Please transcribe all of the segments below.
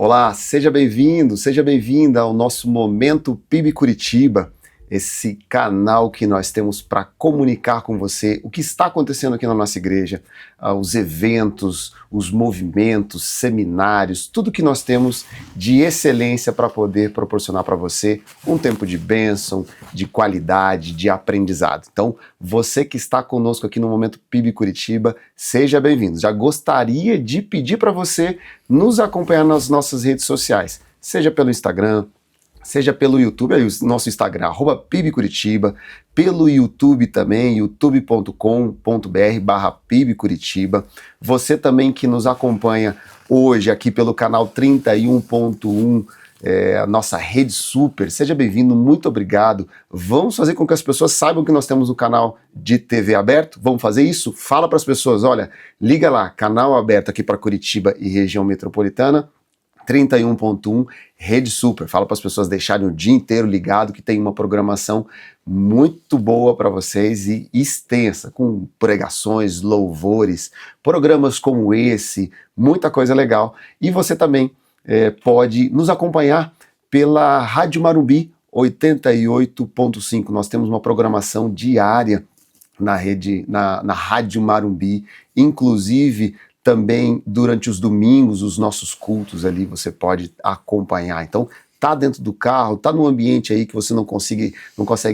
Olá, seja bem-vindo, seja bem-vinda ao nosso Momento PIB Curitiba, esse canal que nós temos para comunicar com você o que está acontecendo aqui na nossa igreja, os eventos, os movimentos, seminários, tudo que nós temos de excelência para poder proporcionar para você um tempo de bênção, de qualidade, de aprendizado. Então, você que está conosco aqui no Momento PIB Curitiba, seja bem-vindo. Já gostaria de pedir para você nos acompanhar nas nossas redes sociais, seja pelo Instagram, seja pelo YouTube, aí o nosso Instagram, @PIBCuritiba, pelo YouTube também, youtube.com.br/PIBCuritiba. Você também que nos acompanha hoje aqui pelo canal 31.1, a nossa rede super, seja bem-vindo, muito obrigado. Vamos fazer com que as pessoas saibam que nós temos um canal de TV aberto? Vamos fazer isso? Fala para as pessoas, olha, liga lá, canal aberto aqui para Curitiba e região metropolitana, 31.1, Rede Super. Fala para as pessoas deixarem o dia inteiro ligado, que tem uma programação muito boa para vocês e extensa, com pregações, louvores, programas como esse, muita coisa legal. E você também pode nos acompanhar pela Rádio Marumbi 88.5. Nós temos uma programação diária na Rádio Marumbi, inclusive também durante os domingos, os nossos cultos ali, você pode acompanhar. Então, tá dentro do carro, tá num ambiente aí que você não consegue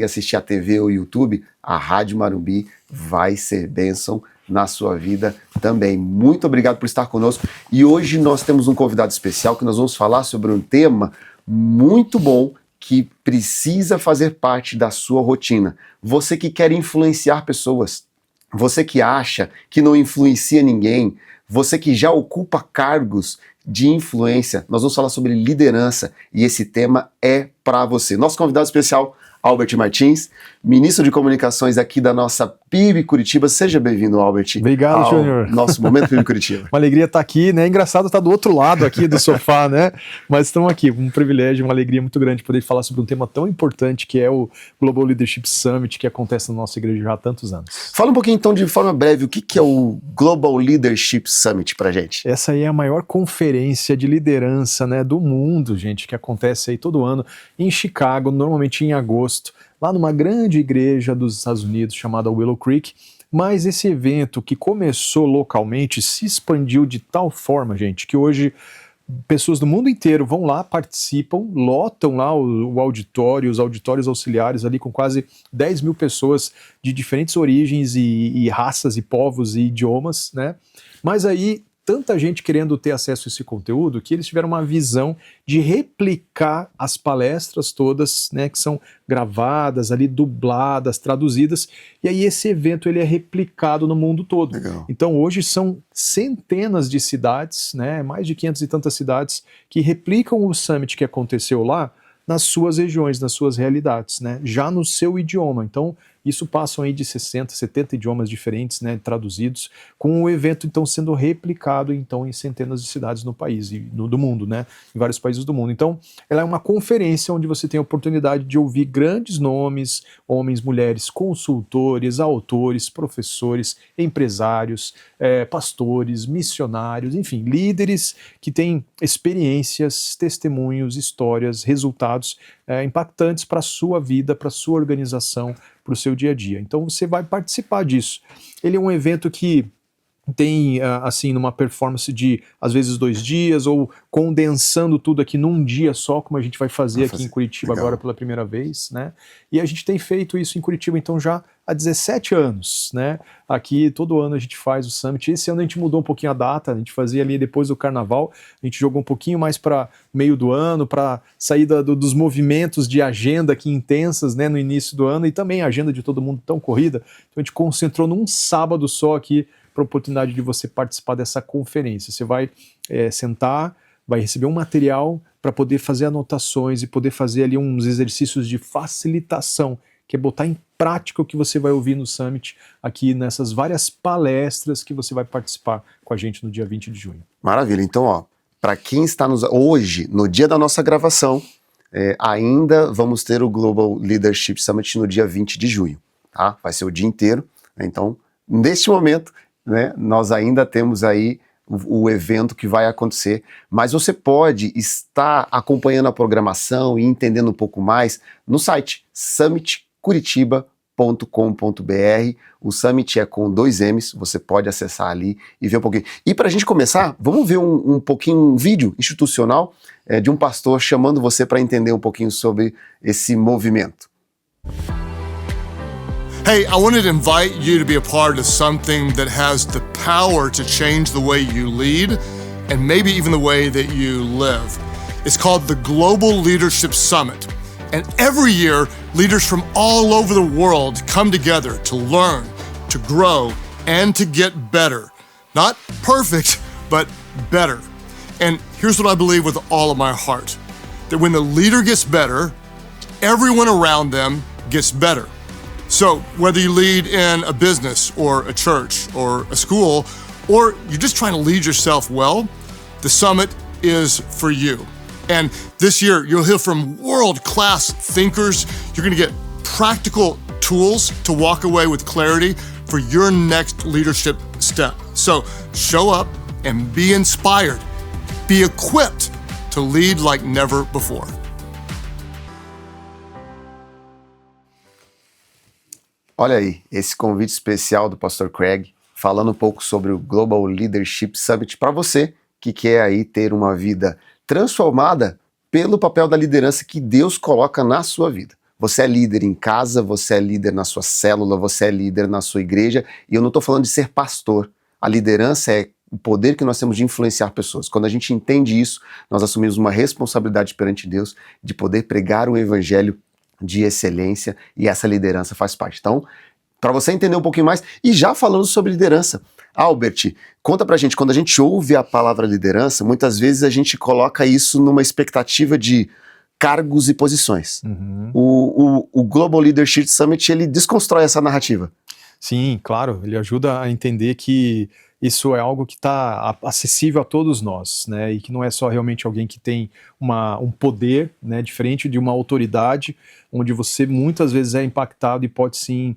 assistir a TV ou YouTube, a Rádio Marumbi vai ser bênção na sua vida também. Muito obrigado por estar conosco. E hoje nós temos um convidado especial que nós vamos falar sobre um tema muito bom que precisa fazer parte da sua rotina. Você que quer influenciar pessoas, você que acha que não influencia ninguém, você que já ocupa cargos de influência, nós vamos falar sobre liderança e esse tema é para você. Nosso convidado especial, Albert Martins, ministro de comunicações aqui da nossa PIB Curitiba. Seja bem-vindo, Albert. Obrigado, Júnior. Nosso Momento PIB Curitiba. Uma alegria estar aqui, né? Engraçado estar do outro lado aqui do sofá, né? Mas estamos aqui, um privilégio, uma alegria muito grande poder falar sobre um tema tão importante que é o Global Leadership Summit, que acontece na nossa igreja já há tantos anos. Fala um pouquinho então, de forma breve, o que é o Global Leadership Summit pra gente? Essa aí é a maior conferência de liderança, né, do mundo, gente, que acontece aí todo ano em Chicago, normalmente em agosto, lá numa grande igreja dos Estados Unidos chamada Willow Creek. Mas esse evento que começou localmente se expandiu de tal forma, gente, que hoje pessoas do mundo inteiro vão lá, participam, lotam lá o auditório, os auditórios auxiliares ali com quase 10 mil pessoas de diferentes origens e raças e povos e idiomas, né? Mas aí tanta gente querendo ter acesso a esse conteúdo que eles tiveram uma visão de replicar as palestras todas, né, que são gravadas ali, dubladas, traduzidas, e aí esse evento ele é replicado no mundo todo. Legal. Então hoje são centenas de cidades, né, mais de 500 e tantas cidades que replicam o Summit que aconteceu lá nas suas regiões, nas suas realidades, né, já no seu idioma. Então isso passam aí de 60, 70 idiomas diferentes, né, traduzidos, com o evento então sendo replicado então em centenas de cidades no país e do mundo, né, em vários países do mundo. Então, ela é uma conferência onde você tem a oportunidade de ouvir grandes nomes, homens, mulheres, consultores, autores, professores, empresários, pastores, missionários, enfim, líderes que têm experiências, testemunhos, histórias, resultados impactantes para a sua vida, para a sua organização, para o seu dia a dia. Então você vai participar disso. Ele é um evento que tem, assim, numa performance de, às vezes, 2 dias, ou condensando tudo aqui num dia só, como a gente vai fazer aqui em Curitiba legal. Agora pela primeira vez, né? E a gente tem feito isso em Curitiba, então, já há 17 anos, né? Aqui, todo ano a gente faz o Summit. Esse ano a gente mudou um pouquinho a data, a gente fazia ali depois do Carnaval, a gente jogou um pouquinho mais para meio do ano, para sair dos movimentos de agenda aqui intensas, né, no início do ano, e também a agenda de todo mundo tão corrida. Então a gente concentrou num sábado só aqui, para a oportunidade de você participar dessa conferência. Você vai sentar, vai receber um material para poder fazer anotações e poder fazer ali uns exercícios de facilitação, que é botar em prática o que você vai ouvir no Summit, aqui nessas várias palestras que você vai participar com a gente no dia 20 de junho. Maravilha. Então, ó, para quem está hoje, no dia da nossa gravação, ainda vamos ter o Global Leadership Summit no dia 20 de junho, tá? Vai ser o dia inteiro, né? Então, neste momento, né, nós ainda temos aí o evento que vai acontecer, mas você pode estar acompanhando a programação e entendendo um pouco mais no site summitcuritiba.com.br. O Summit é com 2 M's, você pode acessar ali e ver um pouquinho. E para a gente começar, vamos ver um pouquinho, um vídeo institucional de um pastor chamando você para entender um pouquinho sobre esse movimento. Hey, I wanted to invite you to be a part of something that has the power to change the way you lead and maybe even the way that you live. It's called the Global Leadership Summit. And every year, leaders from all over the world come together to learn, to grow, and to get better. Not perfect, but better. And here's what I believe with all of my heart, that when the leader gets better, everyone around them gets better. So whether you lead in a business or a church or a school, or you're just trying to lead yourself well, the summit is for you. And this year, you'll hear from world-class thinkers. You're gonna get practical tools to walk away with clarity for your next leadership step. So show up and be inspired. Be equipped to lead like never before. Olha aí, esse convite especial do Pastor Craig, falando um pouco sobre o Global Leadership Summit para você que quer aí ter uma vida transformada pelo papel da liderança que Deus coloca na sua vida. Você é líder em casa, você é líder na sua célula, você é líder na sua igreja, e eu não estou falando de ser pastor. A liderança é o poder que nós temos de influenciar pessoas. Quando a gente entende isso, nós assumimos uma responsabilidade perante Deus de poder pregar um evangelho de excelência, e essa liderança faz parte. Então, para você entender um pouquinho mais, e já falando sobre liderança, Albert, conta pra gente, quando a gente ouve a palavra liderança, muitas vezes a gente coloca isso numa expectativa de cargos e posições. Uhum. O Global Leadership Summit, ele desconstrói essa narrativa. Sim, claro, ele ajuda a entender que isso é algo que está acessível a todos nós, né, e que não é só realmente alguém que tem um poder, né, diferente de uma autoridade, onde você muitas vezes é impactado e pode sim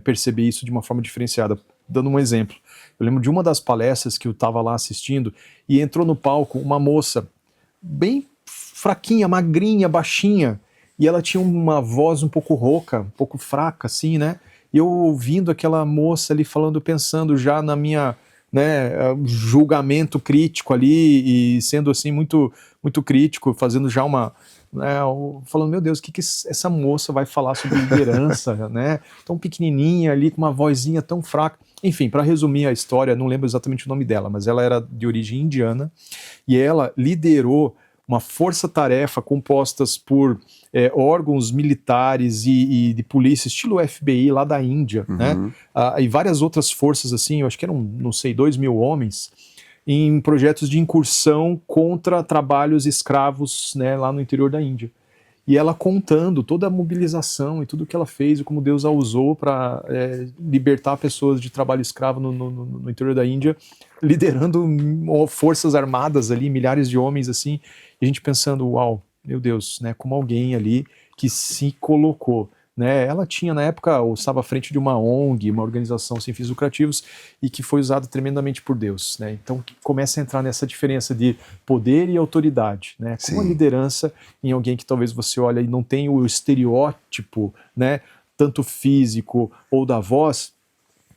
perceber isso de uma forma diferenciada. Dando um exemplo, eu lembro de uma das palestras que eu estava lá assistindo e entrou no palco uma moça bem fraquinha, magrinha, baixinha, e ela tinha uma voz um pouco rouca, um pouco fraca assim, né, e eu ouvindo aquela moça ali falando, pensando já na minha, né, julgamento crítico ali, e sendo assim muito, muito crítico, fazendo já falando, meu Deus, o que essa moça vai falar sobre liderança, né, tão pequenininha ali, com uma vozinha tão fraca. Enfim, para resumir a história, não lembro exatamente o nome dela, mas ela era de origem indiana, e ela liderou uma força-tarefa compostas por órgãos militares e de polícia, estilo FBI lá da Índia, né? E várias outras forças assim, eu acho que eram, não sei, 2.000 homens, em projetos de incursão contra trabalhos escravos, né, lá no interior da Índia. E ela contando toda a mobilização e tudo que ela fez e como Deus a usou para libertar pessoas de trabalho escravo no interior da Índia, liderando forças armadas ali, milhares de homens assim, e a gente pensando, uau, meu Deus, né, como alguém ali que se colocou, né, ela tinha na época, ou estava à frente de uma ONG, uma organização sem fins lucrativos, e que foi usada tremendamente por Deus, né, então começa a entrar nessa diferença de poder e autoridade, né, como a liderança em alguém que talvez você olha e não tem o estereótipo, né, tanto físico ou da voz,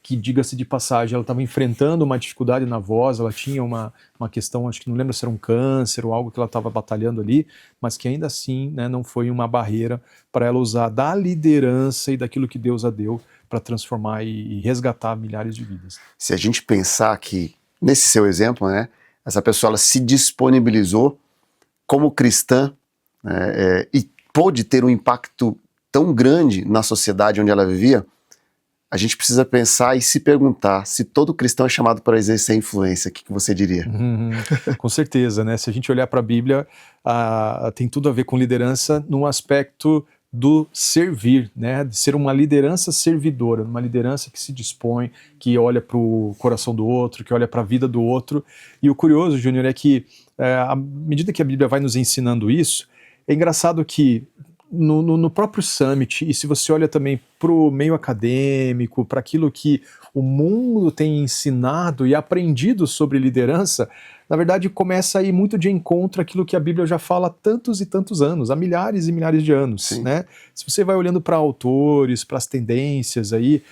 que, diga-se de passagem, ela estava enfrentando uma dificuldade na voz, ela tinha uma questão, acho que não lembro se era um câncer ou algo que ela estava batalhando ali, mas que ainda assim, né, não foi uma barreira para ela usar da liderança e daquilo que Deus a deu para transformar e resgatar milhares de vidas. Se a gente pensar que, nesse seu exemplo, né, essa pessoa ela se disponibilizou como cristã e pôde ter um impacto tão grande na sociedade onde ela vivia, a gente precisa pensar e se perguntar se todo cristão é chamado para exercer influência. O que você diria? Com certeza, né? Se a gente olhar para a Bíblia, tem tudo a ver com liderança no aspecto do servir, né? De ser uma liderança servidora, uma liderança que se dispõe, que olha para o coração do outro, que olha para a vida do outro. E o curioso, Júnior, é que à medida que a Bíblia vai nos ensinando isso, é engraçado que no próprio Summit, e se você olha também para o meio acadêmico, para aquilo que o mundo tem ensinado e aprendido sobre liderança, na verdade começa a ir muito de encontro àquilo que a Bíblia já fala há tantos e tantos anos, há milhares e milhares de anos, né? Se você vai olhando para autores, para as tendências aí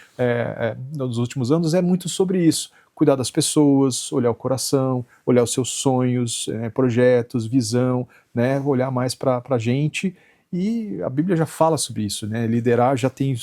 nos últimos anos, é muito sobre isso. Cuidar das pessoas, olhar o coração, olhar os seus sonhos, projetos, visão, né? Olhar mais para a gente. E a Bíblia já fala sobre isso, né? Liderar já tem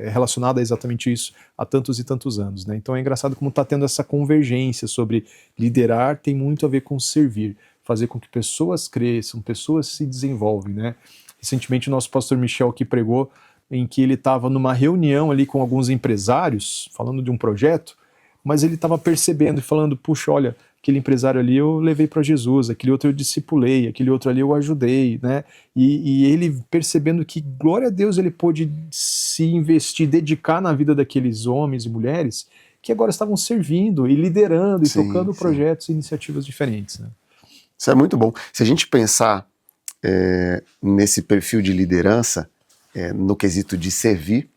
relacionado a exatamente isso há tantos e tantos anos, né? Então é engraçado como está tendo essa convergência sobre liderar tem muito a ver com servir, fazer com que pessoas cresçam, pessoas se desenvolvem, né? Recentemente o nosso pastor Michel que pregou em que ele estava numa reunião ali com alguns empresários, falando de um projeto, mas ele estava percebendo e falando, puxa, olha, aquele empresário ali eu levei para Jesus, aquele outro eu discipulei, aquele outro ali eu ajudei, né? E ele percebendo que, glória a Deus, ele pôde se investir, dedicar na vida daqueles homens e mulheres que agora estavam servindo e liderando e tocando projetos e iniciativas diferentes, né? Isso é muito bom. Se a gente pensar nesse perfil de liderança, no quesito de servir,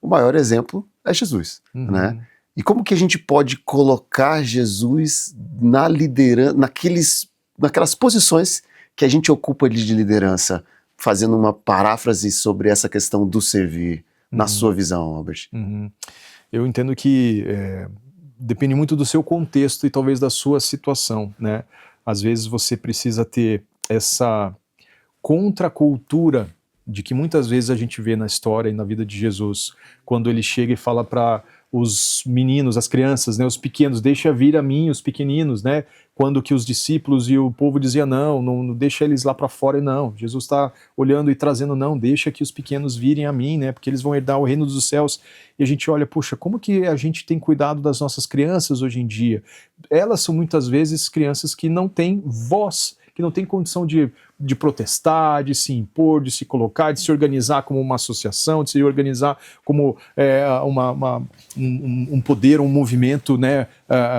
o maior exemplo é Jesus, né? E como que a gente pode colocar Jesus na liderança, naquelas posições que a gente ocupa de liderança, fazendo uma paráfrase sobre essa questão do servir, na sua visão, Albert? Eu entendo que depende muito do seu contexto e talvez da sua situação, né? Às vezes você precisa ter essa contracultura de que muitas vezes a gente vê na história e na vida de Jesus, quando ele chega e fala para os meninos, as crianças, né, os pequenos, deixa vir a mim os pequeninos, né, quando que os discípulos e o povo diziam não deixa eles lá para fora, não, Jesus está olhando e trazendo, não, deixa que os pequenos virem a mim, né, porque eles vão herdar o reino dos céus, e a gente olha, puxa, como que a gente tem cuidado das nossas crianças hoje em dia? Elas são muitas vezes crianças que não têm voz, que não têm condição de protestar, de se impor, de se colocar, de se organizar como uma associação, de se organizar como um poder, um movimento, né,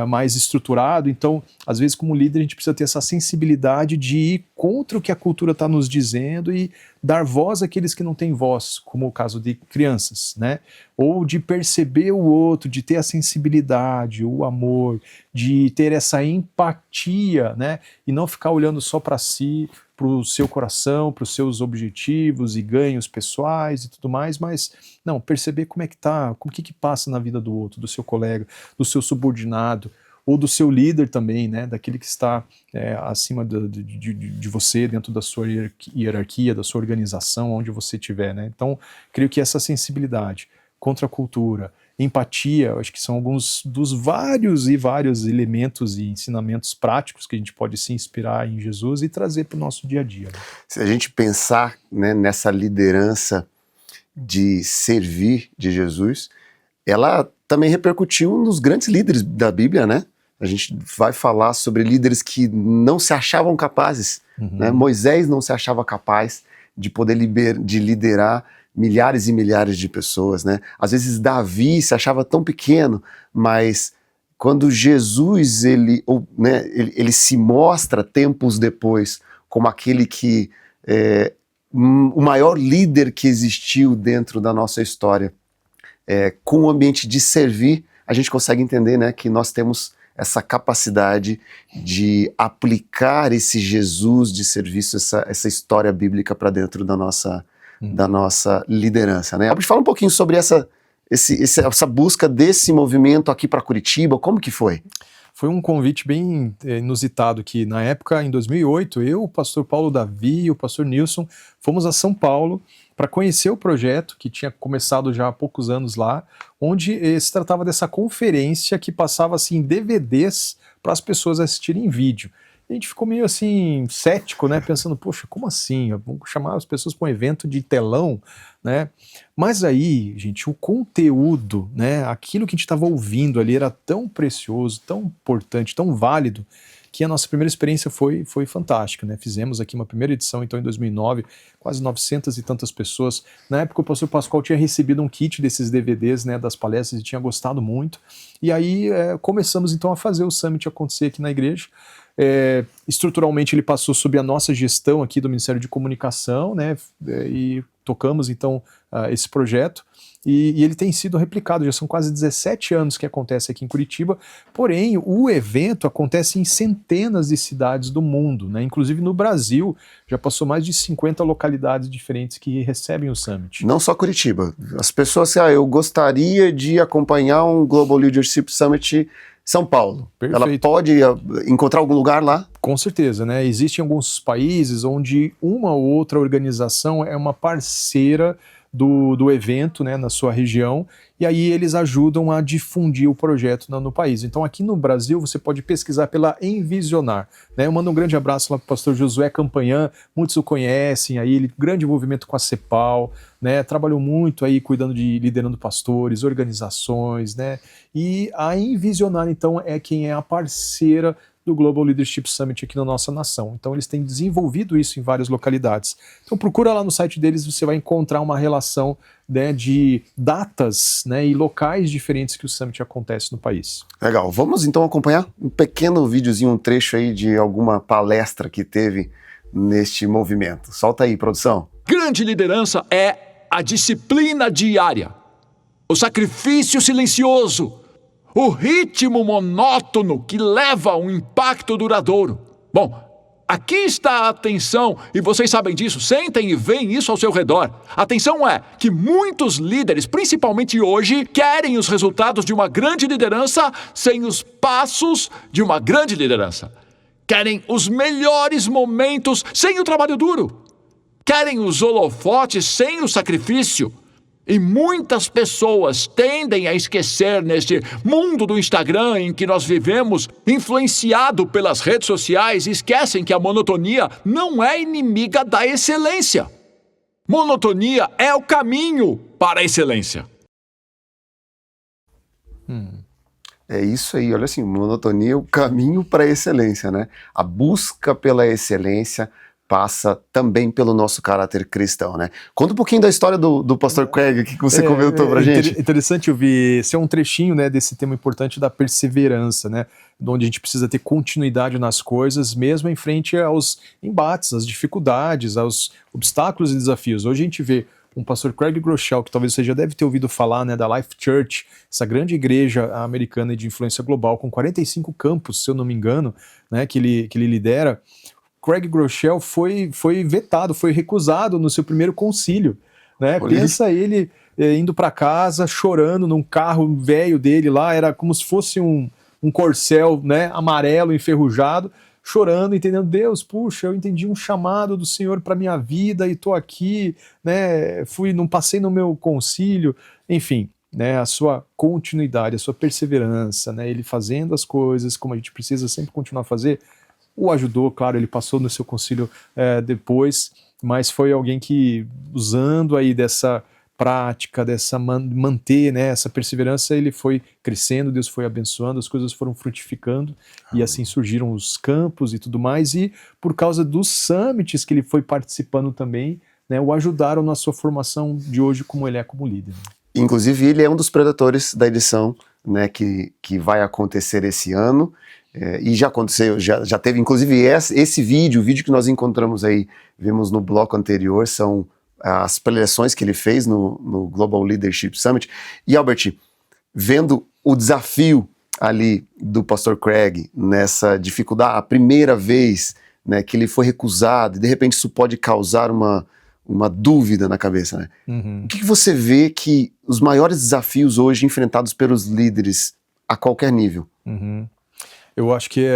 mais estruturado. Então, às vezes, como líder, a gente precisa ter essa sensibilidade de ir contra o que a cultura está nos dizendo e dar voz àqueles que não têm voz, como o caso de crianças, né? Ou de perceber o outro, de ter a sensibilidade, o amor, de ter essa empatia, né? E não ficar olhando só para si, para o seu coração, para os seus objetivos e ganhos pessoais e tudo mais, mas não, perceber como é que tá, o que passa na vida do outro, do seu colega, do seu subordinado, ou do seu líder também, né, daquele que está acima de você, dentro da sua hierarquia, da sua organização, onde você estiver, né? Então, creio que essa sensibilidade, contracultura, empatia, acho que são alguns dos vários elementos e ensinamentos práticos que a gente pode se inspirar em Jesus e trazer para o nosso dia a dia. Né? Se a gente pensar, né, nessa liderança de servir de Jesus, ela também repercutiu nos grandes líderes da Bíblia, né? A gente vai falar sobre líderes que não se achavam capazes, né? Moisés não se achava capaz de poder liderar milhares e milhares de pessoas, né? Às vezes Davi se achava tão pequeno, mas quando Jesus ele se mostra tempos depois como aquele que o maior líder que existiu dentro da nossa história, com o ambiente de servir, a gente consegue entender, né, que nós temos essa capacidade de aplicar esse Jesus de serviço, essa história bíblica para dentro da nossa liderança, né? Fala um pouquinho sobre essa busca desse movimento aqui para Curitiba, como que foi? Foi um convite bem inusitado que na época, em 2008, eu, o pastor Paulo Davi e o pastor Nilson fomos a São Paulo para conhecer o projeto que tinha começado já há poucos anos lá, onde se tratava dessa conferência que passava assim DVDs para as pessoas assistirem em vídeo. A gente ficou meio assim cético, né, pensando, poxa, como assim? Vamos chamar as pessoas para um evento de telão, né? Mas aí, gente, o conteúdo, né, aquilo que a gente estava ouvindo ali era tão precioso, tão importante, tão válido, que a nossa primeira experiência foi fantástica, né? Fizemos aqui uma primeira edição, então, em 2009, quase 900 e tantas pessoas. Na época, o pastor Pascoal tinha recebido um kit desses DVDs, né, das palestras, e tinha gostado muito. E aí, começamos, então, a fazer o Summit acontecer aqui na igreja. Estruturalmente ele passou sob a nossa gestão aqui do Ministério de Comunicação, né, e tocamos então esse projeto. E ele tem sido replicado, já são quase 17 anos que acontece aqui em Curitiba, porém o evento acontece em centenas de cidades do mundo, né? Inclusive no Brasil já passou mais de 50 localidades diferentes que recebem o Summit. Não só Curitiba, as pessoas, eu gostaria de acompanhar um Global Leadership Summit São Paulo. Perfeito. Ela pode encontrar algum lugar lá? Com certeza, né? Existem alguns países onde uma ou outra organização é uma parceira do evento, né, na sua região, e aí eles ajudam a difundir o projeto no país. Então aqui no Brasil você pode pesquisar pela Envisionar, né? Eu mando um grande abraço lá para o pastor Josué Campanhã, muitos o conhecem, aí ele grande envolvimento com a CEPAL, né? Trabalhou muito aí cuidando liderando pastores, organizações, né? E a Envisionar então é quem é a parceira do Global Leadership Summit aqui na nossa nação. Então eles têm desenvolvido isso em várias localidades. Então procura lá no site deles, você vai encontrar uma relação, né, de datas, né, e locais diferentes que o Summit acontece no país. Legal, vamos então acompanhar um pequeno videozinho, um trecho aí de alguma palestra que teve neste movimento. Solta aí, produção. Grande liderança é a disciplina diária, o sacrifício silencioso, o ritmo monótono que leva a um impacto duradouro. Bom, aqui está a atenção, e vocês sabem disso, sentem e veem isso ao seu redor. A atenção é que muitos líderes, principalmente hoje, querem os resultados de uma grande liderança sem os passos de uma grande liderança. Querem os melhores momentos sem o trabalho duro. Querem os holofotes sem o sacrifício. E muitas pessoas tendem a esquecer neste mundo do Instagram em que nós vivemos, influenciado pelas redes sociais, esquecem que a monotonia não é inimiga da excelência. Monotonia é o caminho para a excelência. É isso aí, olha assim, monotonia é o caminho para a excelência, né? A busca pela excelência passa também pelo nosso caráter cristão, né? Conta um pouquinho da história do pastor Craig, que você comentou pra gente. Interessante ouvir, esse é um trechinho, né, desse tema importante da perseverança, né? Onde a gente precisa ter continuidade nas coisas, mesmo em frente aos embates, às dificuldades, aos obstáculos e desafios. Hoje a gente vê um pastor Craig Groeschel, que talvez você já deve ter ouvido falar, né, da Life Church, essa grande igreja americana de influência global, com 45 campos, se eu não me engano, né, que ele lidera. Craig Groeschel foi vetado, foi recusado no seu primeiro concílio, né? Pensa ele indo para casa, chorando num carro velho dele lá, era como se fosse um corcel, né, amarelo, enferrujado, chorando, entendendo, Deus, puxa, eu entendi um chamado do Senhor para minha vida e tô aqui, né, não passei no meu concílio, enfim, né, a sua continuidade, a sua perseverança, né, ele fazendo as coisas como a gente precisa sempre continuar a fazer, o ajudou, claro, ele passou no seu concílio depois, mas foi alguém que, usando aí dessa prática, dessa manter, né, essa perseverança, ele foi crescendo, Deus foi abençoando, as coisas foram frutificando, e assim surgiram os campos e tudo mais, e por causa dos summits que ele foi participando também, né, o ajudaram na sua formação de hoje como ele é como líder. Inclusive, ele é um dos preletores da edição, né, que vai acontecer esse ano, e já aconteceu, já teve, inclusive esse vídeo, o vídeo que nós encontramos aí, vimos no bloco anterior, são as preleções que ele fez no Global Leadership Summit. E Albert, vendo o desafio ali do pastor Craig nessa dificuldade, a primeira vez, né, que ele foi recusado, e de repente isso pode causar uma dúvida na cabeça, né? Uhum. O que você vê que os maiores desafios hoje enfrentados pelos líderes a qualquer nível? Uhum. Eu acho que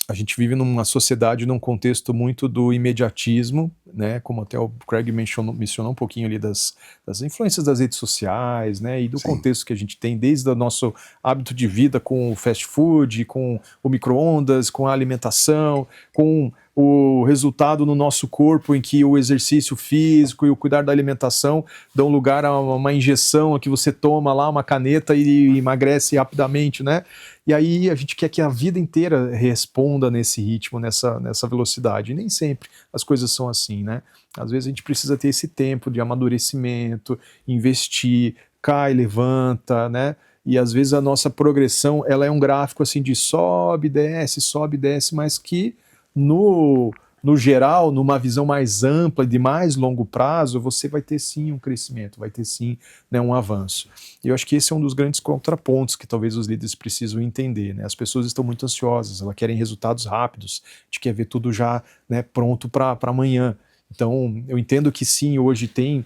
a gente vive numa sociedade, num contexto muito do imediatismo, né? Como até o Craig mencionou um pouquinho ali das influências das redes sociais, né? E do contexto que a gente tem desde o nosso hábito de vida com o fast food, com o micro-ondas, com a alimentação, com o resultado no nosso corpo em que o exercício físico e o cuidar da alimentação dão lugar a uma injeção que você toma lá, uma caneta e emagrece rapidamente, né? E aí a gente quer que a vida inteira responda nesse ritmo, nessa velocidade. E nem sempre as coisas são assim, né? Às vezes a gente precisa ter esse tempo de amadurecimento, investir, cai, levanta, né? E às vezes a nossa progressão, ela é um gráfico assim de sobe, desce, mas que no geral, numa visão mais ampla, de mais longo prazo, você vai ter sim um crescimento, vai ter sim, né, um avanço. E eu acho que esse é um dos grandes contrapontos que talvez os líderes precisam entender, né? As pessoas estão muito ansiosas, elas querem resultados rápidos, a gente quer ver tudo já, né, pronto para amanhã. Então, eu entendo que sim, hoje tem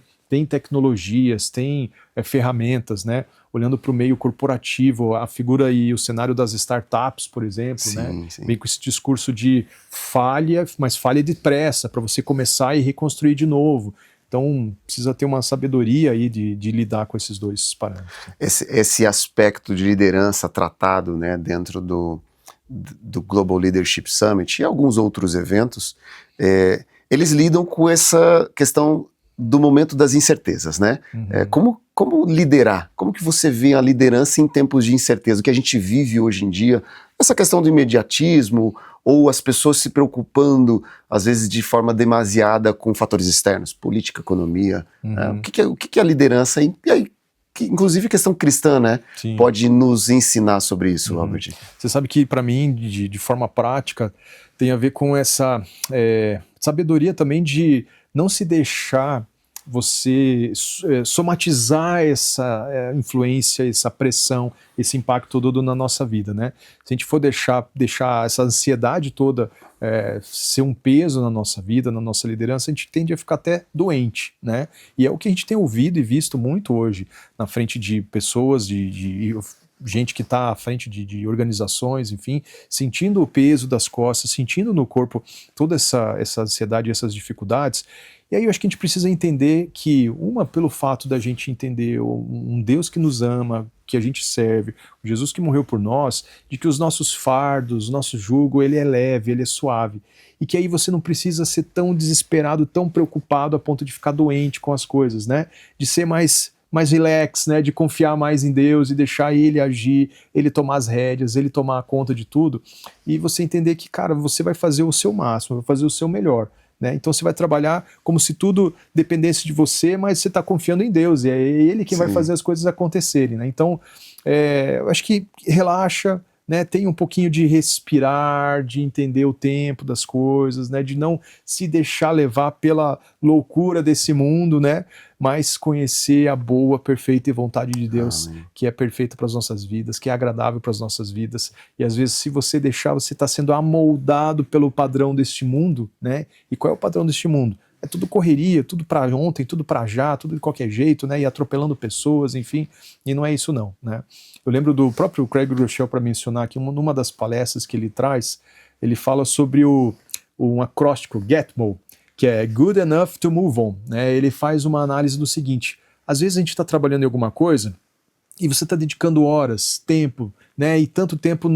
tecnologias, tem ferramentas, né? Olhando para o meio corporativo, a figura e o cenário das startups, por exemplo, Sim, né? sim. Vem com esse discurso de falha, mas falha depressa, para você começar e reconstruir de novo. Então, precisa ter uma sabedoria aí de lidar com esses dois parâmetros. Esse aspecto de liderança tratado, né, dentro do Global Leadership Summit e alguns outros eventos, eles lidam com essa questão do momento das incertezas, né? Como liderar? Como que você vê a liderança em tempos de incerteza? O que a gente vive hoje em dia, essa questão do imediatismo, ou as pessoas se preocupando, às vezes de forma demasiada com fatores externos, política, economia. O que é a liderança? E aí, inclusive questão cristã, né? Sim. Pode nos ensinar sobre isso, Robert. Você sabe que para mim, de forma prática, tem a ver com essa sabedoria também de não se deixar você somatizar essa influência, essa pressão, esse impacto todo na nossa vida, né? Se a gente for deixar essa ansiedade toda ser um peso na nossa vida, na nossa liderança, a gente tende a ficar até doente, né? E é o que a gente tem ouvido e visto muito hoje na frente de pessoas, de gente que está à frente de organizações, enfim, sentindo o peso das costas, sentindo no corpo toda essa ansiedade e essas dificuldades. E aí eu acho que a gente precisa entender que, pelo fato da gente entender um Deus que nos ama, que a gente serve, o Jesus que morreu por nós, de que os nossos fardos, o nosso jugo, ele é leve, ele é suave. E que aí você não precisa ser tão desesperado, tão preocupado a ponto de ficar doente com as coisas, né? De ser mais relax, né? De confiar mais em Deus e deixar ele agir, ele tomar as rédeas, ele tomar conta de tudo. E você entender que, cara, você vai fazer o seu máximo, vai fazer o seu melhor. Né? Então você vai trabalhar como se tudo dependesse de você, mas você está confiando em Deus, e é Ele quem vai fazer as coisas acontecerem. Né? Então, eu acho que relaxa, né? Tem um pouquinho de respirar, de entender o tempo das coisas, né? De não se deixar levar pela loucura desse mundo, né? Mas conhecer a boa, perfeita vontade de Deus, que é perfeita para as nossas vidas, que é agradável para as nossas vidas. E às vezes, se você deixar, você está sendo amoldado pelo padrão deste mundo, né? E qual é o padrão deste mundo? É tudo correria, tudo para ontem, tudo para já, tudo de qualquer jeito, né? E atropelando pessoas, enfim. E não é isso não, né? Eu lembro do próprio Craig Groeschel, para mencionar aqui, numa das palestras que ele traz, ele fala sobre um acróstico, GETMO, que é Good Enough to Move On. Né? Ele faz uma análise do seguinte: às vezes a gente está trabalhando em alguma coisa e você está dedicando horas, tempo, né? E tanto tempo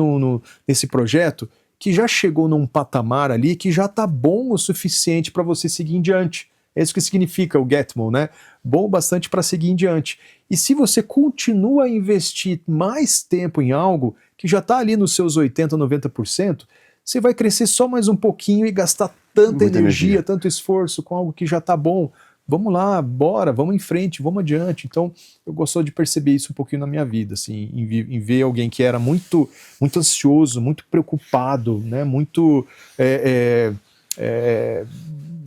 nesse projeto que já chegou num patamar ali que já está bom o suficiente para você seguir em diante. É isso que significa o GETMO, né? Bom bastante para seguir em diante. E se você continua a investir mais tempo em algo que já está ali nos seus 80%, 90%, você vai crescer só mais um pouquinho e gastar tanta energia, tanto esforço com algo que já está bom. Vamos lá, bora, vamos em frente, vamos adiante. Então, eu gosto de perceber isso um pouquinho na minha vida, assim, em ver alguém que era muito, muito ansioso, muito preocupado, né, muito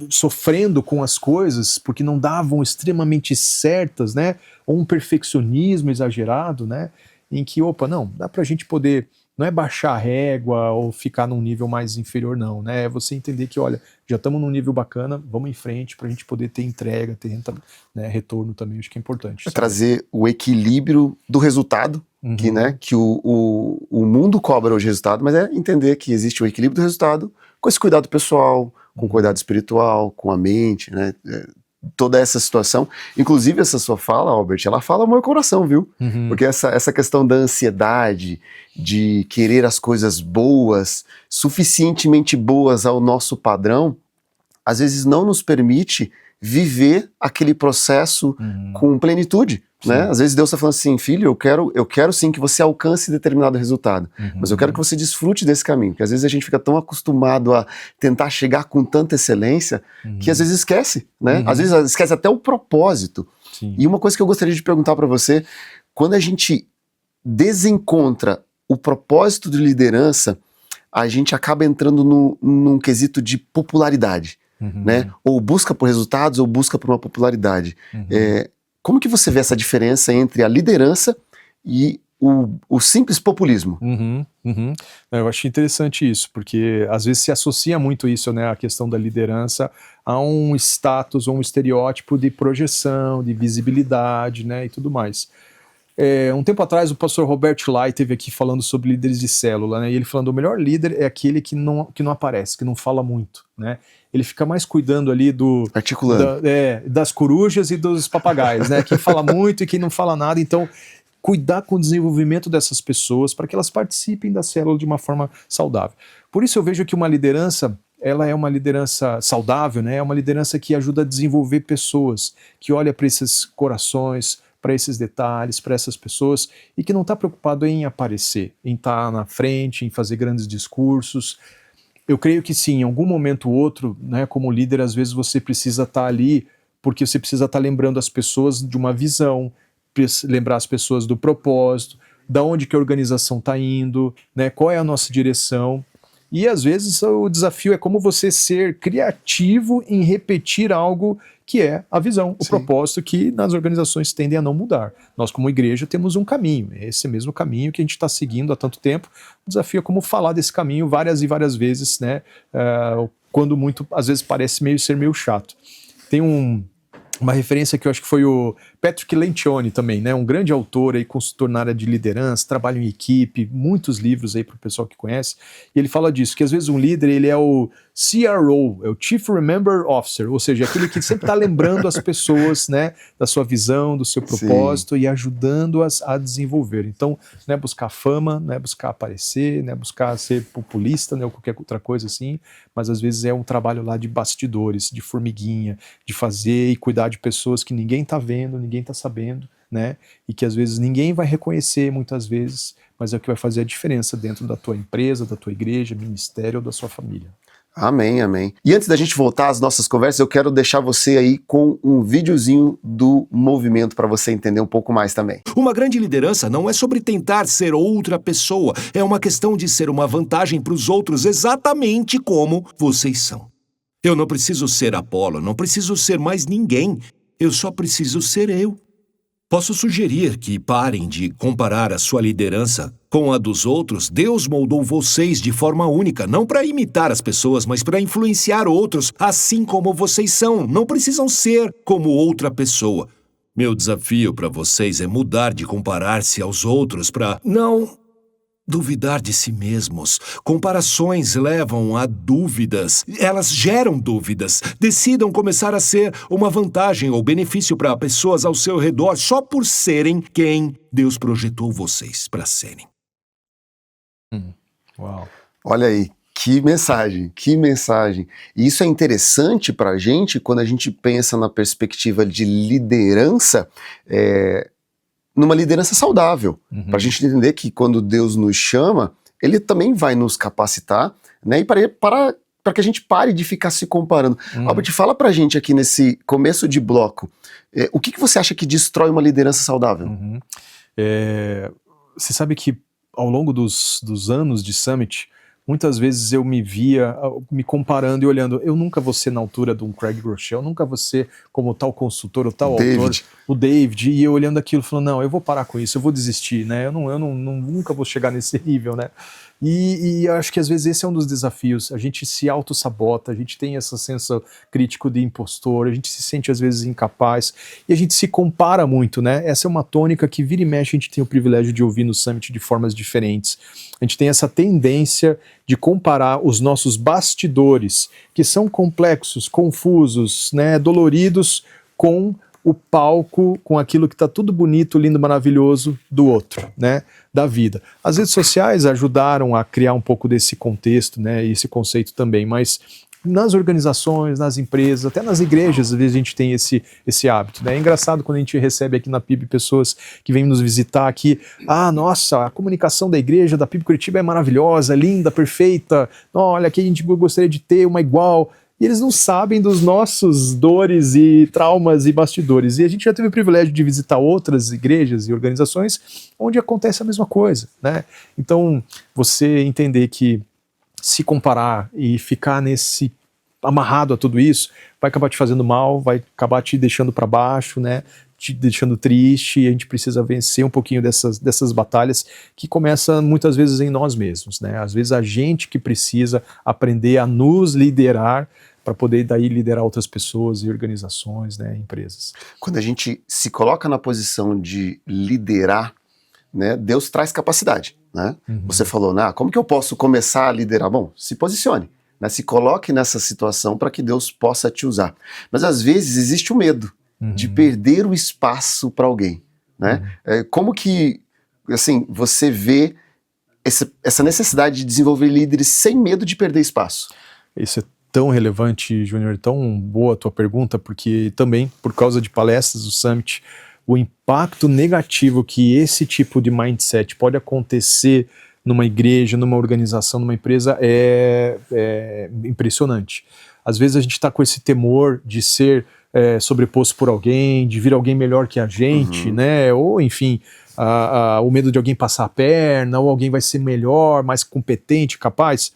sofrendo com as coisas porque não davam extremamente certas, né, ou um perfeccionismo exagerado, né, em que, não, dá pra gente poder, não é baixar a régua ou ficar num nível mais inferior, não, né? É você entender que, olha, já estamos num nível bacana, vamos em frente para a gente poder ter entrega, ter retorno também, acho que é importante. Trazer o equilíbrio do resultado, que o mundo cobra hoje resultado, mas é entender que existe o equilíbrio do resultado com esse cuidado pessoal, com cuidado espiritual, com a mente, né? Toda essa situação, inclusive essa sua fala, Albert, ela fala ao meu coração, viu? Porque essa questão da ansiedade, de querer as coisas boas, suficientemente boas ao nosso padrão, às vezes não nos permite viver aquele processo com plenitude, né? Às vezes Deus está falando assim: filho, eu quero sim que você alcance determinado resultado, mas eu quero que você desfrute desse caminho, porque às vezes a gente fica tão acostumado a tentar chegar com tanta excelência que às vezes esquece, né? Às vezes esquece até o propósito. Sim. E uma coisa que eu gostaria de perguntar para você: quando a gente desencontra o propósito de liderança, a gente acaba entrando num quesito de popularidade, né? Ou busca por resultados ou busca por uma popularidade. Como que você vê essa diferença entre a liderança e o simples populismo? Eu acho interessante isso, porque às vezes se associa muito isso, né, a questão da liderança a um status ou um estereótipo de projeção, de visibilidade, né, e tudo mais. Um tempo atrás o pastor Robert Lai esteve aqui falando sobre líderes de célula, né, e ele falando: o melhor líder é aquele que não aparece, que não fala muito, né? Ele fica mais cuidando ali articulando. Das corujas e dos papagaios, né? Quem fala muito e quem não fala nada. Então, cuidar com o desenvolvimento dessas pessoas para que elas participem da célula de uma forma saudável. Por isso eu vejo que uma liderança, ela é uma liderança saudável, né? É uma liderança que ajuda a desenvolver pessoas, que olha para esses corações, para esses detalhes, para essas pessoas, e que não está preocupado em aparecer, em estar na frente, em fazer grandes discursos. Eu creio que sim, em algum momento ou outro, né, como líder, às vezes você precisa estar ali, porque você precisa estar lembrando as pessoas de uma visão, lembrar as pessoas do propósito, da onde que a organização está indo, né, qual é a nossa direção. E às vezes o desafio é como você ser criativo em repetir algo que é a visão, o propósito, que nas organizações tendem a não mudar. Nós, como igreja, temos um caminho, esse mesmo caminho que a gente está seguindo há tanto tempo. O desafio é como falar desse caminho várias e várias vezes, né, quando muito, às vezes parece ser meio chato. Tem uma referência que eu acho que foi o Patrick Lencioni também, né, um grande autor aí, consultor na área de liderança, trabalho em equipe, muitos livros aí para o pessoal que conhece, e ele fala disso, que às vezes um líder, ele é o CRO, é o Chief Remember Officer, ou seja, aquele que sempre está lembrando as pessoas, né, da sua visão, do seu propósito, e ajudando-as a desenvolver. Então, não é buscar fama, não é buscar aparecer, não é buscar ser populista, né, ou qualquer outra coisa assim, mas às vezes é um trabalho lá de bastidores, de formiguinha, de fazer e cuidar de pessoas que ninguém está vendo, ninguém está sabendo, né? E que às vezes ninguém vai reconhecer muitas vezes, mas é o que vai fazer a diferença dentro da tua empresa, da tua igreja, ministério ou da sua família. Amém, amém. E antes da gente voltar às nossas conversas, eu quero deixar você aí com um videozinho do movimento para você entender um pouco mais também. Uma grande liderança não é sobre tentar ser outra pessoa, é uma questão de ser uma vantagem para os outros exatamente como vocês são. Eu não preciso ser Apolo, não preciso ser mais ninguém, eu só preciso ser eu. Posso sugerir que parem de comparar a sua liderança com a dos outros. Deus moldou vocês de forma única, não para imitar as pessoas, mas para influenciar outros, assim como vocês são. Não precisam ser como outra pessoa. Meu desafio para vocês é mudar de comparar-se aos outros para não duvidar de si mesmos. Comparações levam a dúvidas. Elas geram dúvidas. Decidam começar a ser uma vantagem ou benefício para pessoas ao seu redor só por serem quem Deus projetou vocês para serem. Uau. Olha aí, que mensagem, que mensagem. E isso é interessante para a gente quando a gente pensa na perspectiva de liderança, numa liderança saudável, para a gente entender que quando Deus nos chama, Ele também vai nos capacitar, né, e para que a gente pare de ficar se comparando. Albert, fala pra gente aqui nesse começo de bloco, o que você acha que destrói uma liderança saudável? Você sabe que ao longo dos anos de Summit, muitas vezes eu me via me comparando e olhando, eu nunca vou ser na altura de um Craig Groeschel, eu nunca vou ser como tal consultor ou tal autor, o David, e eu olhando aquilo falando, não, eu vou parar com isso, eu vou desistir, né, eu nunca vou chegar nesse nível, né, e eu acho que às vezes esse é um dos desafios, a gente se auto-sabota, a gente tem esse senso crítico de impostor, a gente se sente às vezes incapaz, e a gente se compara muito, né, essa é uma tônica que vira e mexe a gente tem o privilégio de ouvir no Summit de formas diferentes, a gente tem essa tendência de comparar os nossos bastidores, que são complexos, confusos, né, doloridos, com o palco, com aquilo que está tudo bonito, lindo, maravilhoso do outro, né, da vida. As redes sociais ajudaram a criar um pouco desse contexto, né, e esse conceito também, mas nas organizações, nas empresas, até nas igrejas, às vezes a gente tem esse hábito, né? É engraçado quando a gente recebe aqui na PIB pessoas que vêm nos visitar aqui, nossa, a comunicação da igreja, da PIB Curitiba é maravilhosa, linda, perfeita, olha, aqui a gente gostaria de ter uma igual, e eles não sabem dos nossos dores e traumas e bastidores. E a gente já teve o privilégio de visitar outras igrejas e organizações onde acontece a mesma coisa, né? Então, você entender que se comparar e ficar amarrado a tudo isso, vai acabar te fazendo mal, vai acabar te deixando para baixo, né? Te deixando triste, e a gente precisa vencer um pouquinho dessas batalhas que começam muitas vezes em nós mesmos, né? Às vezes a gente que precisa aprender a nos liderar para poder daí liderar outras pessoas e organizações, né, empresas. Quando a gente se coloca na posição de liderar, né, Deus traz capacidade, né? Você falou, né, como que eu posso começar a liderar? Bom, se posicione, né, se coloque nessa situação para que Deus possa te usar. Mas às vezes existe o medo de perder o espaço para alguém, né? Como que, assim, você vê essa necessidade de desenvolver líderes sem medo de perder espaço? Isso é tão relevante, Júnior, tão boa a tua pergunta, porque também, por causa de palestras do Summit, o impacto negativo que esse tipo de mindset pode acontecer numa igreja, numa organização, numa empresa é impressionante. Às vezes a gente está com esse temor de ser sobreposto por alguém, de vir alguém melhor que a gente, né? Ou, enfim, o medo de alguém passar a perna, ou alguém vai ser melhor, mais competente, capaz,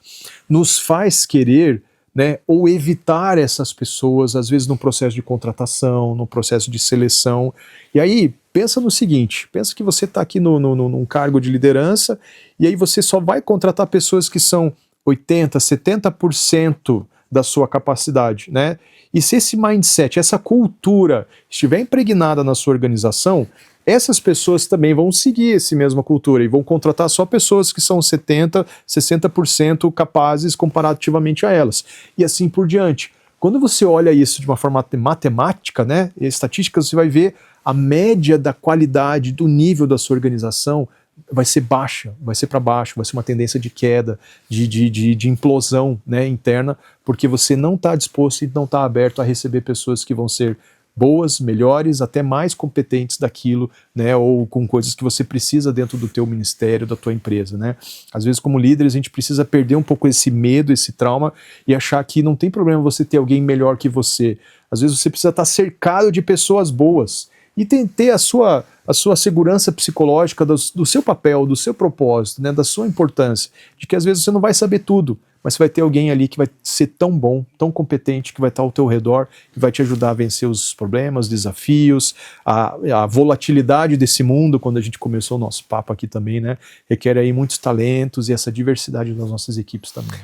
nos faz querer, né, ou evitar essas pessoas, às vezes no processo de contratação, no processo de seleção. E aí, pensa no seguinte, pensa que você está aqui num cargo de liderança, e aí você só vai contratar pessoas que são 80%, 70% da sua capacidade, né? E se esse mindset, essa cultura estiver impregnada na sua organização, essas pessoas também vão seguir essa mesma cultura e vão contratar só pessoas que são 70%, 60% capazes comparativamente a elas. E assim por diante. Quando você olha isso de uma forma matemática, né, estatística, você vai ver a média da qualidade, do nível da sua organização vai ser baixa, vai ser para baixo, vai ser uma tendência de queda, de implosão, né, interna, porque você não está disposto e não está aberto a receber pessoas que vão ser boas, melhores, até mais competentes daquilo, né, ou com coisas que você precisa dentro do teu ministério, da tua empresa, né. Às vezes, como líderes, a gente precisa perder um pouco esse medo, esse trauma, e achar que não tem problema você ter alguém melhor que você. Às vezes você precisa estar cercado de pessoas boas, e ter a sua segurança psicológica do seu papel, do seu propósito, né, da sua importância, de que às vezes você não vai saber tudo, mas você vai ter alguém ali que vai ser tão bom, tão competente, que vai estar ao teu redor, que vai te ajudar a vencer os problemas, os desafios, a volatilidade desse mundo, quando a gente começou o nosso papo aqui também, né, requer aí muitos talentos e essa diversidade das nossas equipes também.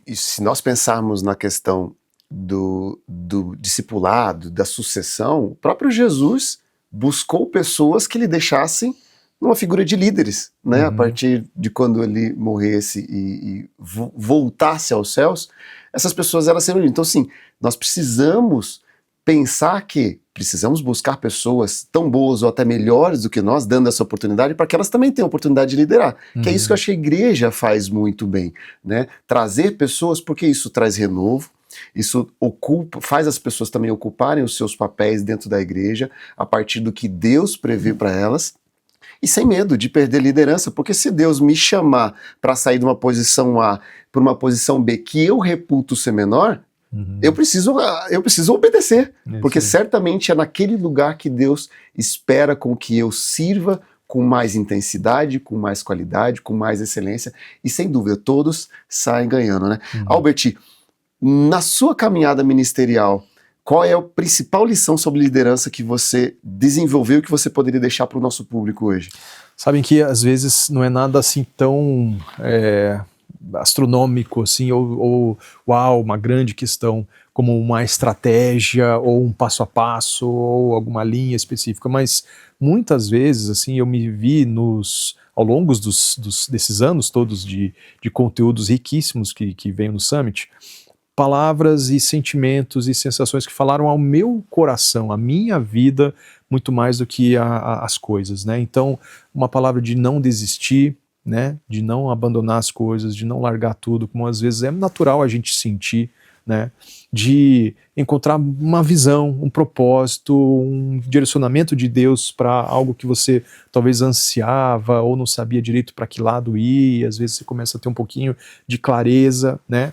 E se nós pensarmos na questão do discipulado, da sucessão, o próprio Jesus buscou pessoas que lhe deixassem numa figura de líderes, né? A partir de quando ele morresse e voltasse aos céus, essas pessoas eram sempre. Então, assim, nós precisamos pensar que precisamos buscar pessoas tão boas ou até melhores do que nós, dando essa oportunidade para que elas também tenham a oportunidade de liderar. Que é isso que eu acho que a igreja faz muito bem, né? Trazer pessoas, porque isso traz renovo, isso faz as pessoas também ocuparem os seus papéis dentro da igreja, a partir do que Deus prevê para elas, e sem medo de perder liderança, porque se Deus me chamar para sair de uma posição A para uma posição B que eu reputo ser menor, eu preciso obedecer, porque certamente é naquele lugar que Deus espera com que eu sirva com mais intensidade, com mais qualidade, com mais excelência, e sem dúvida todos saem ganhando, né? Albert, na sua caminhada ministerial, qual é a principal lição sobre liderança que você desenvolveu e que você poderia deixar para o nosso público hoje? Sabem que às vezes não é nada assim tão astronômico assim, ou uau, uma grande questão como uma estratégia ou um passo a passo ou alguma linha específica, mas muitas vezes assim eu me vi ao longo desses anos todos de conteúdos riquíssimos que vêm no Summit, palavras e sentimentos e sensações que falaram ao meu coração, à minha vida, muito mais do que as coisas, né? Então, uma palavra de não desistir, né? De não abandonar as coisas, de não largar tudo, como às vezes é natural a gente sentir, né? De encontrar uma visão, um propósito, um direcionamento de Deus para algo que você talvez ansiava ou não sabia direito para que lado ir, e às vezes você começa a ter um pouquinho de clareza, né?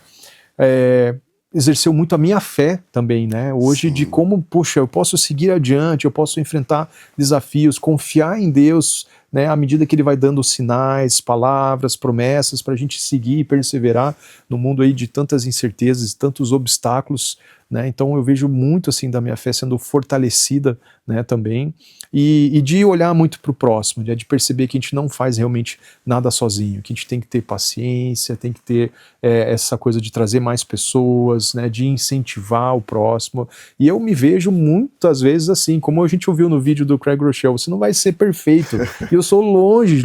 exerceu muito a minha fé também, né? Hoje, Sim. de como, puxa, eu posso seguir adiante, eu posso enfrentar desafios, confiar em Deus, né? À medida que Ele vai dando sinais, palavras, promessas, para a gente seguir e perseverar no mundo aí de tantas incertezas, tantos obstáculos, né? Então eu vejo muito assim da minha fé sendo fortalecida, né, também, e de olhar muito para o próximo, de perceber que a gente não faz realmente nada sozinho, que a gente tem que ter paciência, tem que ter essa coisa de trazer mais pessoas, né, de incentivar o próximo. E eu me vejo muitas vezes assim, como a gente ouviu no vídeo do Craig Rochelle, você não vai ser perfeito. E eu sou longe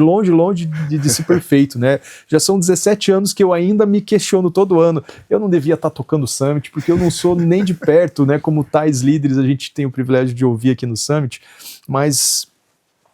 de ser perfeito, né? Já são 17 anos que eu ainda me questiono todo ano. Eu não devia estar tocando Summit, porque eu não sou nem de perto, né? Como tais líderes a gente tem o privilégio de ouvir aqui no Summit, mas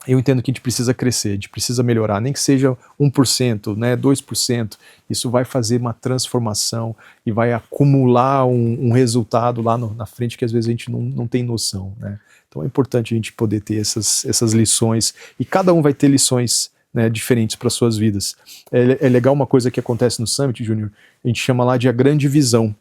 eu entendo que a gente precisa crescer, a gente precisa melhorar, nem que seja 1%, né, 2%, isso vai fazer uma transformação e vai acumular um resultado lá na frente que às vezes a gente não tem noção, né? Então é importante a gente poder ter essas lições, e cada um vai ter lições, né, diferentes para suas vidas. É legal uma coisa que acontece no Summit, Júnior, a gente chama lá de a grande visão,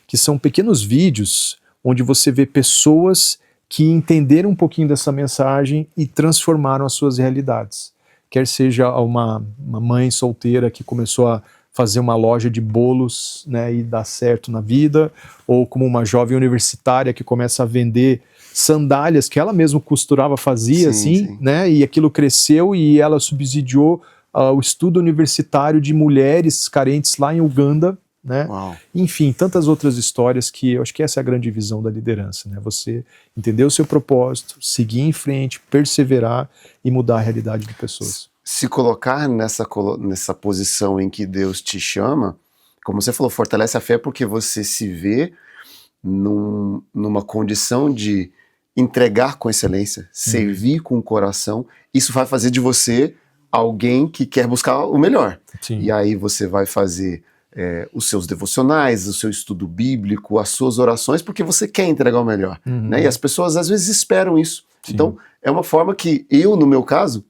que são pequenos vídeos onde você vê pessoas que entenderam um pouquinho dessa mensagem e transformaram as suas realidades. Quer seja uma mãe solteira que começou a fazer uma loja de bolos, né, e dar certo na vida, ou como uma jovem universitária que começa a vender sandálias que ela mesma costurava, fazia, sim. Né, e aquilo cresceu e ela subsidiou o estudo universitário de mulheres carentes lá em Uganda, né? Enfim, tantas outras histórias que eu acho que essa é a grande visão da liderança, né? Você entender o seu propósito, seguir em frente, perseverar e mudar a realidade de pessoas. Se colocar nessa posição em que Deus te chama, como você falou, fortalece a fé porque você se vê numa condição de entregar com excelência, servir com o coração. Isso vai fazer de você alguém que quer buscar o melhor. Sim. E aí você vai fazer os seus devocionais, o seu estudo bíblico, as suas orações, porque você quer entregar o melhor, né? E as pessoas às vezes esperam isso. Sim. Então, é uma forma que eu, no meu caso,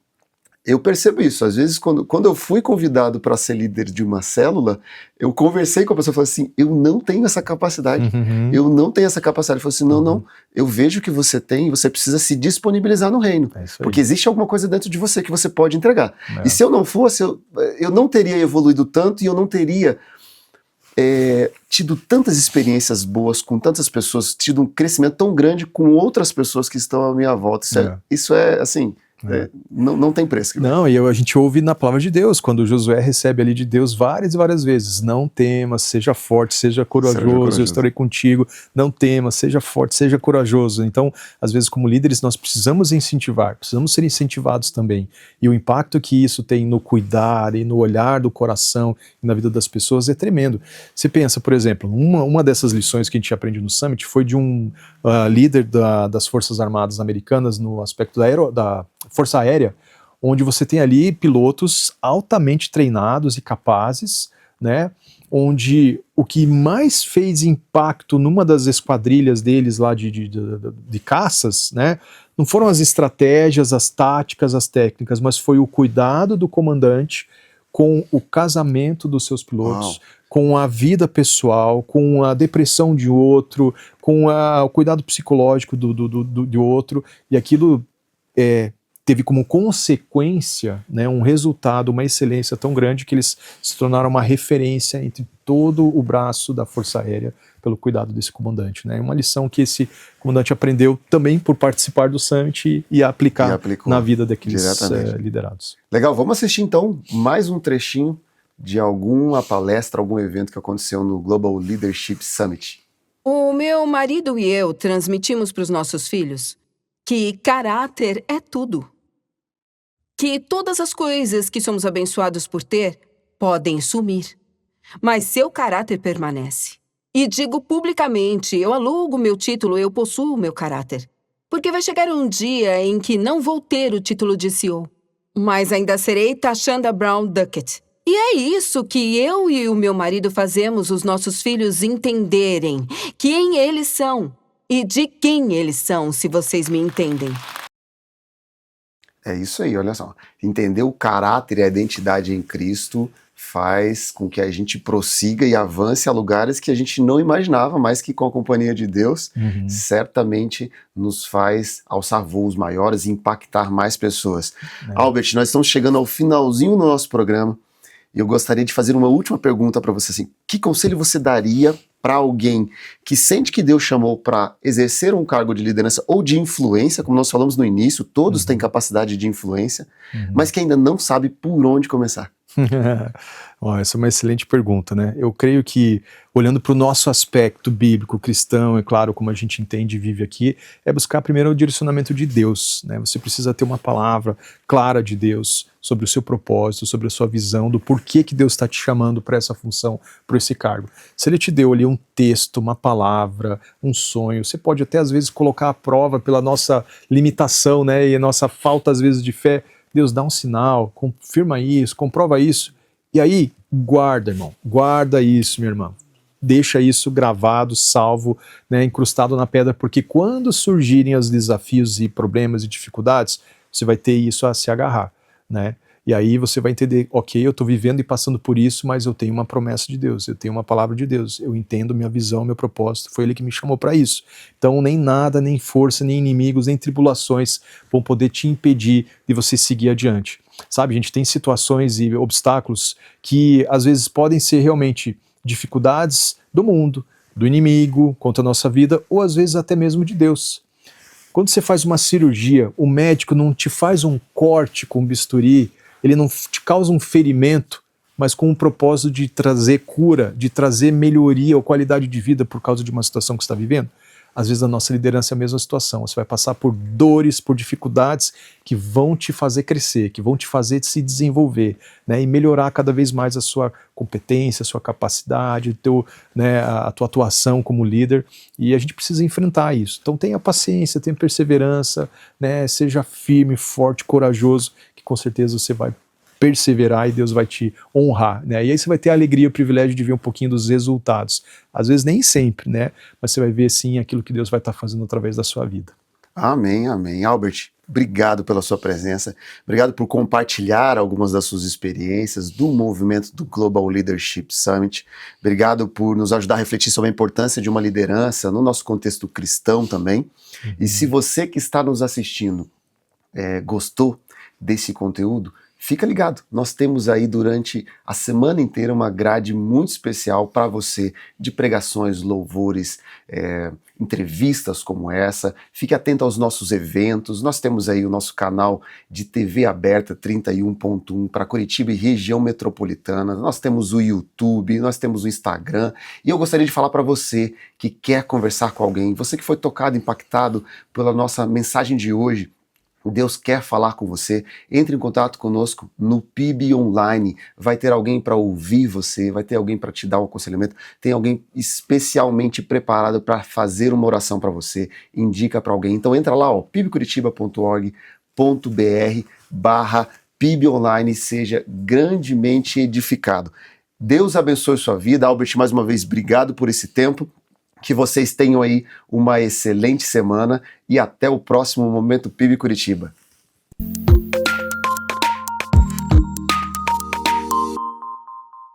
eu percebo isso. Às vezes, quando eu fui convidado para ser líder de uma célula, eu conversei com a pessoa e falei assim, eu não tenho essa capacidade, eu não tenho essa capacidade. Eu falei assim, não, eu vejo que você tem, você precisa se disponibilizar no reino, porque existe alguma coisa dentro de você que você pode entregar. E se eu não fosse, eu não teria evoluído tanto e eu não teria tido tantas experiências boas com tantas pessoas, tido um crescimento tão grande com outras pessoas que estão à minha volta. Isso é assim, não tem preço. Não, e a gente ouve na palavra de Deus, quando Josué recebe ali de Deus várias e várias vezes, não temas, seja forte, seja corajoso, eu estarei contigo, não temas, seja forte, seja corajoso. Então, às vezes como líderes nós precisamos incentivar, precisamos ser incentivados também, e o impacto que isso tem no cuidar e no olhar do coração e na vida das pessoas é tremendo. Você pensa, por exemplo, uma dessas lições que a gente aprende no Summit foi de um líder das Forças Armadas Americanas no aspecto da Força Aérea, onde você tem ali pilotos altamente treinados e capazes, né, onde o que mais fez impacto numa das esquadrilhas deles lá de caças, né, não foram as estratégias, as táticas, as técnicas, mas foi o cuidado do comandante com o casamento dos seus pilotos, com a vida pessoal, com a depressão de outro, com o cuidado psicológico do outro, e aquilo teve como consequência, né, um resultado, uma excelência tão grande que eles se tornaram uma referência entre todo o braço da Força Aérea pelo cuidado desse comandante, né? Uma lição que esse comandante aprendeu também por participar do Summit e aplicar na vida daqueles liderados. Legal, vamos assistir então mais um trechinho de alguma palestra, algum evento que aconteceu no Global Leadership Summit. O meu marido e eu transmitimos para os nossos filhos que caráter é tudo. Que todas as coisas que somos abençoados por ter podem sumir, mas seu caráter permanece. E digo publicamente, eu alugo meu título, eu possuo meu caráter. Porque vai chegar um dia em que não vou ter o título de CEO, mas ainda serei Tashanda Brown Duckett. E é isso que eu e o meu marido fazemos os nossos filhos entenderem quem eles são e de quem eles são, se vocês me entendem. É isso aí, olha só. Entender o caráter e a identidade em Cristo faz com que a gente prossiga e avance a lugares que a gente não imaginava, mas que com a companhia de Deus, certamente nos faz alçar voos maiores e impactar mais pessoas. Albert, nós estamos chegando ao finalzinho do nosso programa e eu gostaria de fazer uma última pergunta para você. Assim, que conselho você daria para alguém que sente que Deus chamou para exercer um cargo de liderança ou de influência, como nós falamos no início, todos têm capacidade de influência, mas que ainda não sabe por onde começar? Essa é uma excelente pergunta, né? Eu creio que, olhando para o nosso aspecto bíblico, cristão, é claro, como a gente entende e vive aqui, é buscar primeiro o direcionamento de Deus, né? Você precisa ter uma palavra clara de Deus sobre o seu propósito, sobre a sua visão, do porquê que Deus está te chamando para essa função, para esse cargo. Se Ele te deu ali um texto, uma palavra, um sonho, você pode até às vezes colocar à prova pela nossa limitação, né? E a nossa falta às vezes de fé. Deus dá um sinal, confirma isso, comprova isso, e aí guarda, irmão, guarda isso, minha irmã, deixa isso gravado, salvo, né, incrustado na pedra, porque quando surgirem os desafios e problemas e dificuldades, você vai ter isso a se agarrar, né? E aí você vai entender, ok, eu estou vivendo e passando por isso, mas eu tenho uma promessa de Deus, eu tenho uma palavra de Deus, eu entendo minha visão, meu propósito, foi Ele que me chamou para isso. Então nem nada, nem força, nem inimigos, nem tribulações vão poder te impedir de você seguir adiante. Sabe, a gente tem situações e obstáculos que às vezes podem ser realmente dificuldades do mundo, do inimigo, contra a nossa vida, ou às vezes até mesmo de Deus. Quando você faz uma cirurgia, o médico não te faz um corte com bisturi, ele não te causa um ferimento, mas com o propósito de trazer cura, de trazer melhoria ou qualidade de vida por causa de uma situação que você está vivendo. Às vezes a nossa liderança é a mesma situação, você vai passar por dores, por dificuldades que vão te fazer crescer, que vão te fazer se desenvolver, né, e melhorar cada vez mais a sua competência, a sua capacidade, a tua atuação como líder, e a gente precisa enfrentar isso. Então tenha paciência, tenha perseverança, né, seja firme, forte, corajoso, que com certeza você vai perseverar e Deus vai te honrar, né? E aí você vai ter a alegria e o privilégio de ver um pouquinho dos resultados. Às vezes nem sempre, né? Mas você vai ver sim aquilo que Deus vai estar fazendo através da sua vida. Amém, amém. Albert, obrigado pela sua presença, obrigado por compartilhar algumas das suas experiências do movimento do Global Leadership Summit, obrigado por nos ajudar a refletir sobre a importância de uma liderança no nosso contexto cristão também. E se você que está nos assistindo gostou desse conteúdo, fica ligado, nós temos aí durante a semana inteira uma grade muito especial para você, de pregações, louvores, entrevistas como essa. Fique atento aos nossos eventos, nós temos aí o nosso canal de TV aberta 31.1 para Curitiba e região metropolitana, nós temos o YouTube, nós temos o Instagram, e eu gostaria de falar para você que quer conversar com alguém, você que foi tocado, impactado pela nossa mensagem de hoje, Deus quer falar com você, entre em contato conosco no PIB Online, vai ter alguém para ouvir você, vai ter alguém para te dar um aconselhamento, tem alguém especialmente preparado para fazer uma oração para você, indica para alguém, então entra lá, pibcuritiba.org.br/PIB Online, seja grandemente edificado. Deus abençoe sua vida. Albert, mais uma vez, obrigado por esse tempo. Que vocês tenham aí uma excelente semana e até o próximo Momento PIB Curitiba.